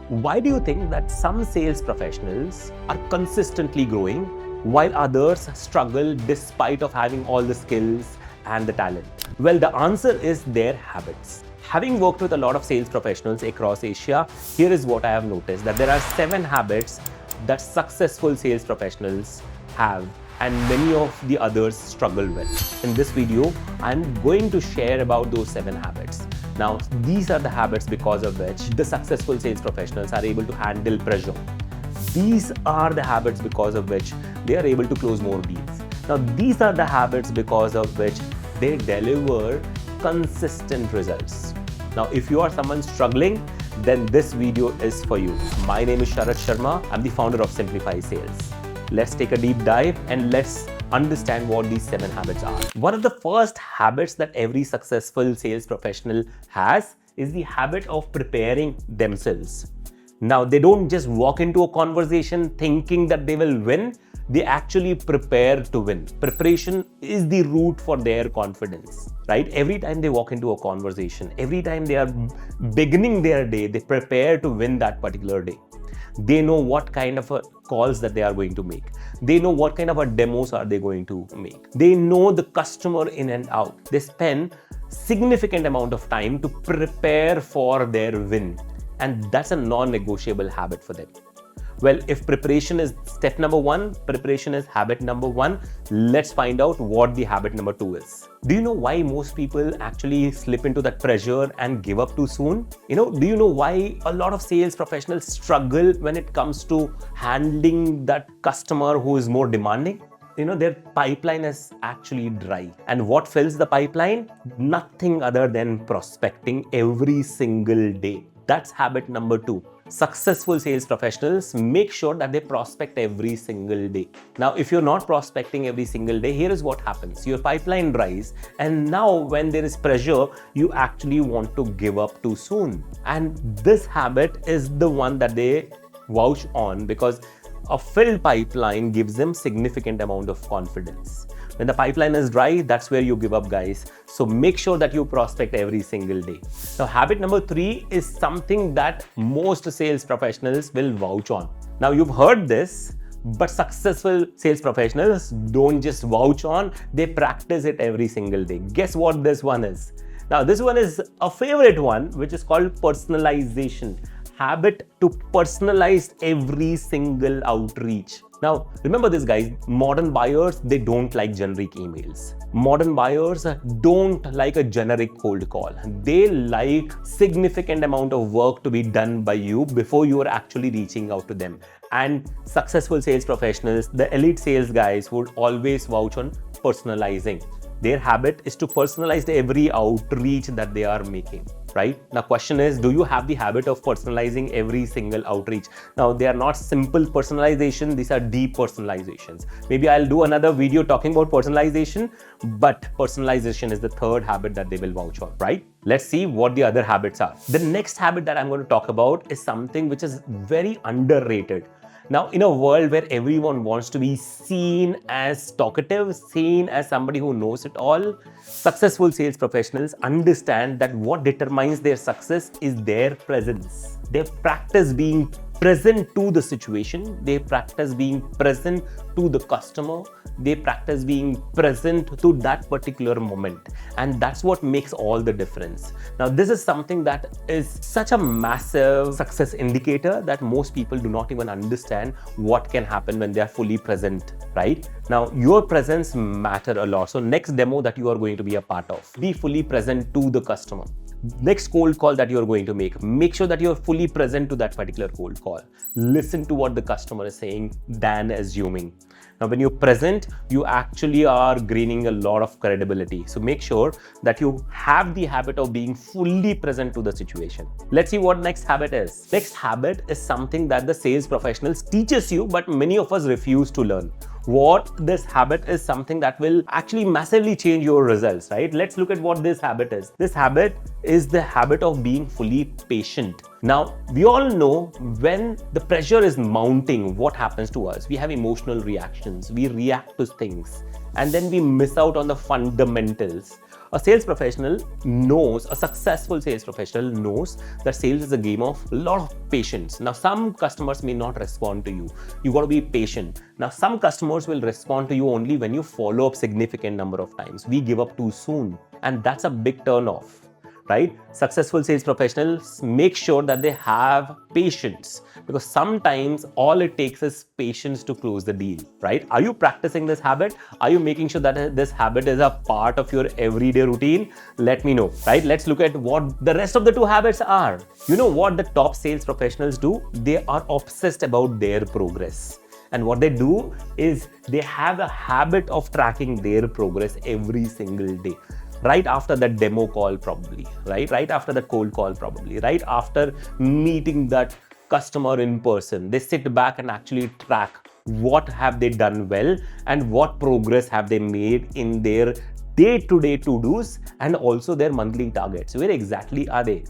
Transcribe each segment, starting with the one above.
Why do you think that some sales professionals are consistently growing while others struggle despite of having all the skills and the talent? Well, the answer is their habits. Having worked with a lot of sales professionals across Asia, here is what I have noticed, that there are 7 habits that successful sales professionals have and many of the others struggle with. In this video, I'm going to share about those 7 habits. Now, these are the habits because of which the successful sales professionals are able to handle pressure. These are the habits because of which they are able to close more deals. Now, these are the habits because of which they deliver consistent results. Now, if you are someone struggling, then this video is for you. My name is Sharat Sharma. I'm the founder of Simplify Sales. Let's take a deep dive and let's understand what these 7 habits are. One of the first habits that every successful sales professional has is the habit of preparing themselves. Now, they don't just walk into a conversation thinking that they will win. They actually prepare to win. Preparation is the root for their confidence, right? Every time they walk into a conversation, every time they are beginning their day, they prepare to win that particular day. They know what kind of calls that they are going to make. They know what kind of demos are they going to make. They know the customer in and out. They spend significant amount of time to prepare for their win. And that's a non-negotiable habit for them. Well, if preparation is step number 1, preparation is habit number 1, let's find out what the habit number 2 is. Do you know why most people actually slip into that pressure and give up too soon? Do you know why a lot of sales professionals struggle when it comes to handling that customer who is more demanding? Their pipeline is actually dry. And what fills the pipeline? Nothing other than prospecting every single day. That's habit number 2. Successful sales professionals make sure that they prospect every single day. Now, if you're not prospecting every single day, here is what happens. Your pipeline dries, and now when there is pressure, you actually want to give up too soon. And this habit is the one that they vouch on because a filled pipeline gives them significant amount of confidence. When the pipeline is dry, that's where you give up, guys. So make sure that you prospect every single day. Now, habit number 3 is something that most sales professionals will vouch on. Now, you've heard this, but successful sales professionals don't just vouch on, they practice it every single day. Guess what this one is? Now, this one is a favorite one, which is called personalization. Habit to personalize every single outreach. Now, remember this, guys, modern buyers, they don't like generic emails. Modern buyers don't like a generic cold call. They like significant amount of work to be done by you before you are actually reaching out to them. And successful sales professionals, the elite sales guys, would always vouch on personalizing. Their habit is to personalize every outreach that they are making, right? Now, question is, do you have the habit of personalizing every single outreach? Now, they are not simple personalization, these are deep personalizations. Maybe I'll do another video talking about personalization, but personalization is the third habit that they will vouch on, right? Let's see what the other habits are. The next habit that I'm going to talk about is something which is very underrated. Now, in a world where everyone wants to be seen as talkative, seen as somebody who knows it all, successful sales professionals understand that what determines their success is their presence. They practice being present to the situation, they practice being present to the customer, they practice being present to that particular moment. And that's what makes all the difference. Now, this is something that is such a massive success indicator that most people do not even understand what can happen when they are fully present, right? Now, your presence matters a lot. So next demo that you are going to be a part of, be fully present to the customer. Next cold call that you're going to make sure that you're fully present to that particular cold call. Listen to what the customer is saying than assuming. Now, when you're present, you actually are gaining a lot of credibility. So make sure that you have the habit of being fully present to the situation. Let's see what next habit is. Next habit is something that the sales professionals teaches you, but many of us refuse to learn. What this habit is something that will actually massively change your results, right? Let's look at what this habit is. This habit is the habit of being fully patient. Now, we all know when the pressure is mounting, what happens to us? We have emotional reactions. We react to things and then we miss out on the fundamentals. A sales professional knows, a successful sales professional knows that sales is a game of a lot of patience. Now, some customers may not respond to you. You got to be patient. Now, some customers will respond to you only when you follow up significant number of times. We give up too soon, and that's a big turn off. Right? Successful sales professionals make sure that they have patience, because sometimes all it takes is patience to close the deal, right? Are you practicing this habit? Are you making sure that this habit is a part of your everyday routine? Let me know, right? Let's look at what the rest of the two habits are. You know what the top sales professionals do? They are obsessed about their progress. And what they do is they have a habit of tracking their progress every single day. Right after that demo call probably, right after that cold call probably, right after meeting that customer in person, they sit back and actually track what have they done well and what progress have they made in their day-to-day to-dos and also their monthly targets. Where exactly are they?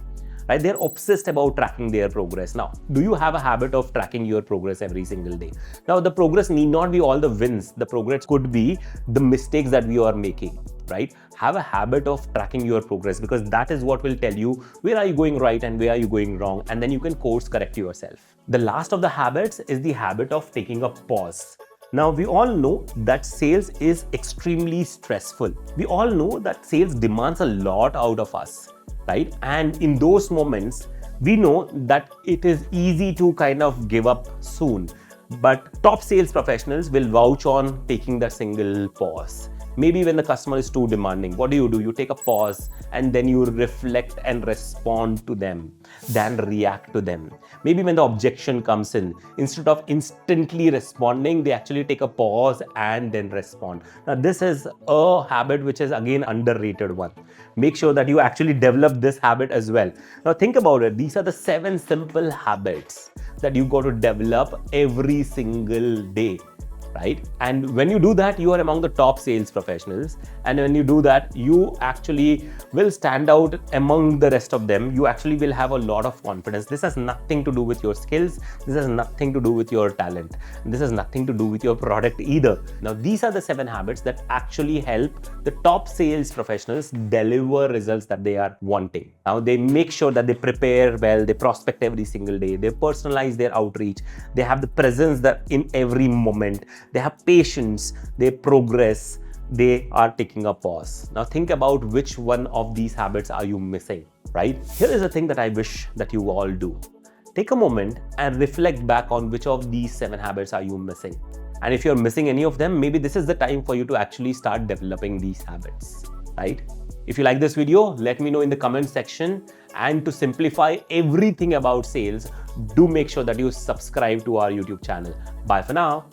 Right? They're obsessed about tracking their progress. Now, do you have a habit of tracking your progress every single day? Now, the progress need not be all the wins. The progress could be the mistakes that we are making, right? Have a habit of tracking your progress, because that is what will tell you where are you going right and where are you going wrong, and then you can course correct yourself. The last of the habits is the habit of taking a pause. Now, we all know that sales is extremely stressful. We all know that sales demands a lot out of us. Right? And in those moments, we know that it is easy to kind of give up soon. But top sales professionals will vouch on taking the single pause. Maybe when the customer is too demanding, what do? You take a pause and then you reflect and respond to them, then react to them. Maybe when the objection comes in, instead of instantly responding, they actually take a pause and then respond. Now, this is a habit which is again underrated one. Make sure that you actually develop this habit as well. Now, think about it. These are the 7 simple habits that you got to develop every single day. Right? And when you do that, you are among the top sales professionals. And when you do that, you actually will stand out among the rest of them. You actually will have a lot of confidence. This has nothing to do with your skills. This has nothing to do with your talent. This has nothing to do with your product either. Now, these are the 7 habits that actually help the top sales professionals deliver results that they are wanting. Now, they make sure that they prepare well, they prospect every single day, they personalize their outreach, they have the presence that in every moment. They have patience, they progress, they are taking a pause. Now think about which one of these habits are you missing, right? Here is a thing that I wish that you all do. Take a moment and reflect back on which of these 7 habits are you missing. And if you're missing any of them, maybe this is the time for you to actually start developing these habits, right? If you like this video, let me know in the comment section. And to simplify everything about sales, do make sure that you subscribe to our YouTube channel. Bye for now.